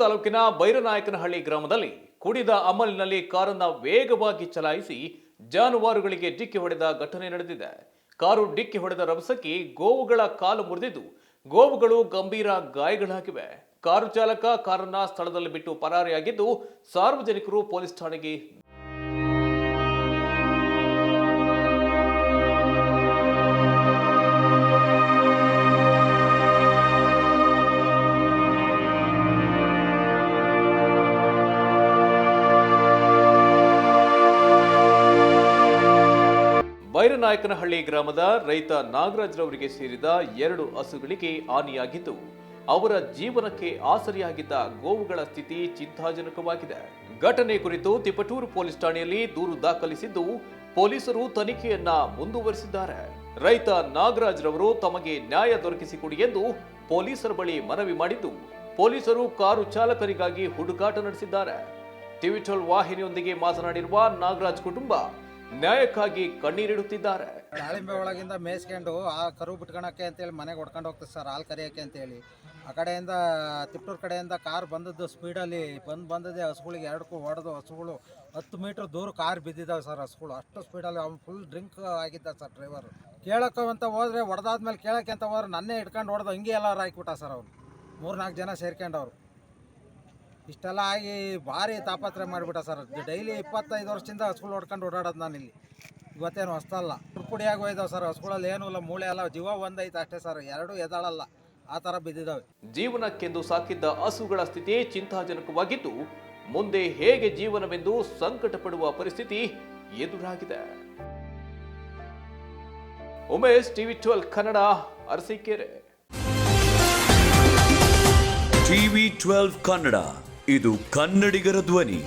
ತಾಲೂಕಿನ ಬೈರನಾಯಕನಹಳ್ಳಿ ಗ್ರಾಮದಲ್ಲಿ ಕುಡಿದ ಅಮಲಿನಲ್ಲಿ ಕಾರನ್ನ ವೇಗವಾಗಿ ಚಲಾಯಿಸಿ ಜಾನುವಾರುಗಳಿಗೆ ಡಿಕ್ಕಿ ಹೊಡೆದ ಘಟನೆ ನಡೆದಿದೆ. ಕಾರು ಡಿಕ್ಕಿ ಹೊಡೆದ ರಭಸಕ್ಕೆ ಗೋವುಗಳ ಕಾಲು ಮುರಿದಿದ್ದು ಗೋವುಗಳು ಗಂಭೀರ ಗಾಯಗಳಾಗಿವೆ. ಕಾರು ಚಾಲಕ ಕಾರನ್ನ ಸ್ಥಳದಲ್ಲಿ ಬಿಟ್ಟು ಪರಾರಿಯಾಗಿದ್ದು ಸಾರ್ವಜನಿಕರು ಪೊಲೀಸ್ ಠಾಣೆಗೆ ಬೈರನಾಯಕನಹಳ್ಳಿ ಗ್ರಾಮದ ರೈತ ನಾಗರಾಜ್ರವರಿಗೆ ಸೇರಿದ 2 ಹಸುಗಳಿಗೆ ಹಾನಿಯಾಗಿದ್ದು ಅವರ ಜೀವನಕ್ಕೆ ಆಸರಿಯಾಗಿದ್ದ ಗೋವುಗಳ ಸ್ಥಿತಿ ಚಿಂತಾಜನಕವಾಗಿದೆ. ಘಟನೆ ಕುರಿತು ತಿಪಟೂರು ಪೊಲೀಸ್ ಠಾಣೆಯಲ್ಲಿ ದೂರು ದಾಖಲಿಸಿದ್ದು ಪೊಲೀಸರು ತನಿಖೆಯನ್ನ ಮುಂದುವರಿಸಿದ್ದಾರೆ. ರೈತ ನಾಗರಾಜ್ರವರು ತಮಗೆ ನ್ಯಾಯ ದೊರಕಿಸಿಕೊಡಿ ಎಂದು ಪೊಲೀಸರ ಬಳಿ ಮನವಿ ಮಾಡಿದ್ದು ಪೊಲೀಸರು ಕಾರು ಚಾಲಕರಿಗಾಗಿ ಹುಡುಕಾಟ ನಡೆಸಿದ್ದಾರೆ. ಟಿವಿ12 ವಾಹಿನಿಯೊಂದಿಗೆ ಮಾತನಾಡಿರುವ ನಾಗರಾಜ್ ಕುಟುಂಬ ನ್ಯಾಯಕ್ಕಾಗಿ ಕಣ್ಣೀರಿಡುತ್ತಿದ್ದಾರೆ. ದಾಳಿಂಬೆ ಒಳಗಿಂದ ಮೇಯಿಸ್ಕೊಂಡು ಆ ಕರು ಬಿಟ್ಕೊಳಕ್ಕೆ ಅಂತೇಳಿ ಮನೆಗೆ ಹೊಡ್ಕೊಂಡು ಹೋಗ್ತದೆ ಸರ್, ಹಾಲು ಕರಿಯೋಕ್ಕೆ ಅಂತೇಳಿ. ಆ ಕಡೆಯಿಂದ ತಿಪ್ಟೂರು ಕಡೆಯಿಂದ ಕಾರ್ ಬಂದದ್ದು ಸ್ಪೀಡಲ್ಲಿ ಬಂದದೆ ಹಸುಗಳಿಗೆ 2 ಹೊಡೆದು ಹಸುಗಳು 10 ಮೀಟ್ರ್ ದೂರ ಕಾರ್ ಬಿದ್ದಿದ್ದಾವೆ ಸರ್. ಹಸುಗಳು ಅಷ್ಟು ಸ್ಪೀಡಲ್ಲಿ ಅವ್ನು ಫುಲ್ ಡ್ರಿಂಕ್ ಆಗಿದ್ದ ಸರ್ ಡ್ರೈವರ್. ಕೇಳೋಕ್ಕೆ ಅಂತ ಹೋದರೆ ಹೊಡೆದಾದ್ಮೇಲೆ ಕೇಳೋಕ್ಕೆ ಅಂತ ಹೋದ್ರೆ ನನ್ನೇ ಹಿಡ್ಕೊಂಡು ಹೊಡೆದು ಹಂಗೆ ಎಲ್ಲರೂ ಹಾಕಿಬಿಟ್ಟ ಸರ್. ಅವ್ರು 3-4 ಜನ ಸೇರ್ಕೊಂಡವ್ರು. ಇಷ್ಟೆಲ್ಲ ಆಗಿ ಭಾರಿ ತಾಪತ್ರೆ ಮಾಡಿಬಿಟ್ಟ ಸರ್. ಡೈಲಿ 25 ವರ್ಷದಿಂದ ಹಸುಗಳು ಹೊಡ್ಕೊಂಡು ಓಡಾಡೋದು ನಾನು ಇಲ್ಲಿ. ಇವತ್ತೇನು ಹೊಸ್ತಲ್ಲ, ಪುಡಿಯಾಗಿ ಹೋಯ್ದಾವೆ ಸರ್. ಹಸುಗಳಲ್ಲಿ ಏನೂ ಇಲ್ಲ, ಮೂಳೆ ಎಲ್ಲ ಜೀವ ಒಂದೈತೆ ಅಷ್ಟೇ ಸರ್. 2 ಎದಾಳಲ್ಲ, ಆ ಥರ ಬಿದ್ದಿದ್ದಾವೆ. ಜೀವನಕ್ಕೆಂದು ಸಾಕಿದ್ದ ಹಸುಗಳ ಸ್ಥಿತಿ ಚಿಂತಾಜನಕವಾಗಿದ್ದು ಮುಂದೆ ಹೇಗೆ ಜೀವನವೆಂದು ಸಂಕಟ ಪಡುವ ಪರಿಸ್ಥಿತಿ ಎದುರಾಗಿದೆ. ಉಮೇಶ್, ಟಿವಿ12 ಕನ್ನಡ, ಅರಸೀಕೆರೆ. ಟಿವಿ12 ಕನ್ನಡ, ಇದು ಕನ್ನಡಿಗರ ಧ್ವನಿ.